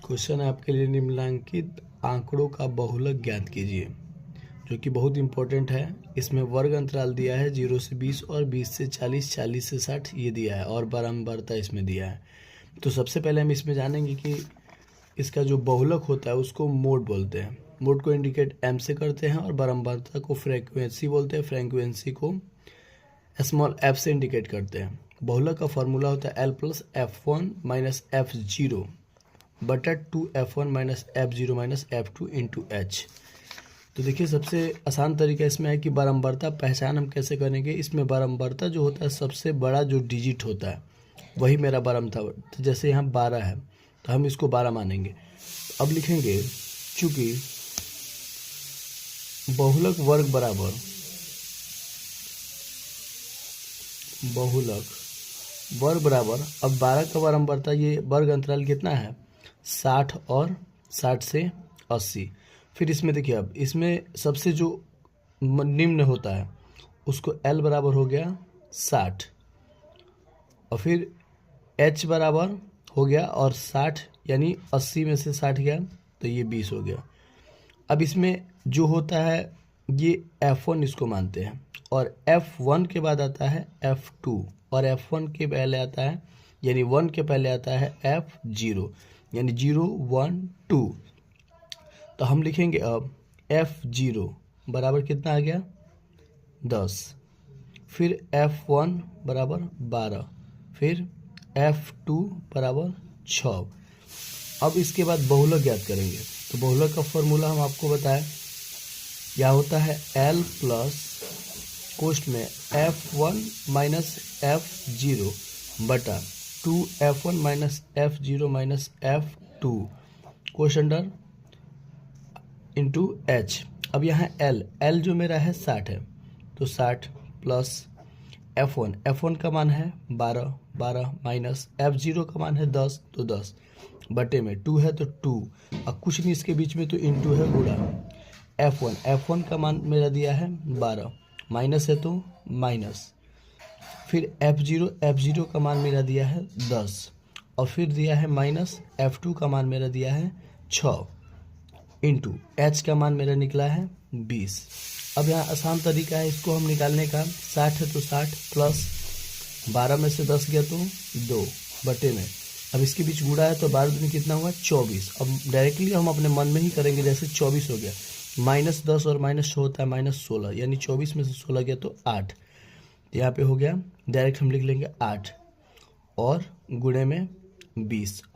Question है आपके लिए, निम्नलिखित आंकड़ों का बहुलक ज्ञात कीजिए, जो कि बहुत इंपॉर्टेंट है। इसमें वर्ग अंतराल दिया है 0 से 20 और 20 से 40, 40 से 60 ये दिया है और बारंबारता इसमें दिया है। तो सबसे पहले हम इसमें जानेंगे कि इसका जो बहुलक होता है उसको मोड बोलते हैं। मोड को इंडिकेट एम से करते हैं और बारंबारता को फ्रीक्वेंसी बोलते हैं। फ्रीक्वेंसी को स्मॉल एफ से इंडिकेट करते हैं। बहुलक का फॉर्मूला होता है L+F1 माइनस F0 बटा 2F1 minus F0 minus F2 into H। तो देखिए, सबसे आसान तरीका इसमें है कि बारंबारता पहचान हम कैसे करेंगे। इसमें बारंबारता जो होता है, सबसे बड़ा जो डिजिट होता है वही मेरा बारम था। तो जैसे यहाँ 12 है तो हम इसको 12 मानेंगे। अब लिखेंगे, चूंकि बहुलक वर्ग बराबर अब 12 का बारंबारता, ये वर्ग अंतराल कितना है 60 और 60 से 80। फिर इसमें देखिए, अब इसमें सबसे जो निम्न होता है उसको L बराबर हो गया 60 और फिर H बराबर हो गया और 60 यानी 80 में से 60 गया तो ये 20 हो गया। अब इसमें जो होता है ये F1 इसको मानते हैं और F1 के बाद आता है F2 और F1 के पहले आता है यानी 1 के पहले आता है F0 यानी 0 1 2। तो हम लिखेंगे अब F0 बराबर कितना आ गया 10, फिर F1 बराबर 12, फिर F2 बराबर 6। अब इसके बाद बहुलक ज्ञात करेंगे। तो बहुलक का फॉर्मूला हम आपको बताएं, यह होता है L प्लस कोष्ठ में F1 माइनस F0 बटा 2F1 minus F0 minus F2 कोष्ठ अंडर इंटू H। अब यहाँ L जो मेरा है 60 है तो 60 प्लस F1 का मान है 12 माइनस F0 का मान है 10 तो 10 बटे में 2 है तो 2 और कुछ नहीं इसके बीच में तो इंटू है गुणा। F1 का मान मेरा दिया है 12, माइनस है तो माइनस, फिर F0 का मान मेरा दिया है 10 और फिर दिया है माइनस F2 का मान मेरा दिया है 6 इंटू H का मान मेरा निकला है 20। अब यहाँ आसान तरीका है इसको हम निकालने का। 60 है तो 60 प्लस 12 में से 10 गया तो 2 बटे में, अब इसके बीच गुणा है तो 12 दूनी कितना हुआ 24। अब डायरेक्टली हम अपने मन में ही करेंगे, जैसे 24 हो गया, माइनस 10 और माइनस 6 होता है माइनस 16 यानी 24 में से 16 गया तो 8। यहाँ पे हो गया, डायरेक्ट हम लिख लेंगे 8 और गुणे में 20।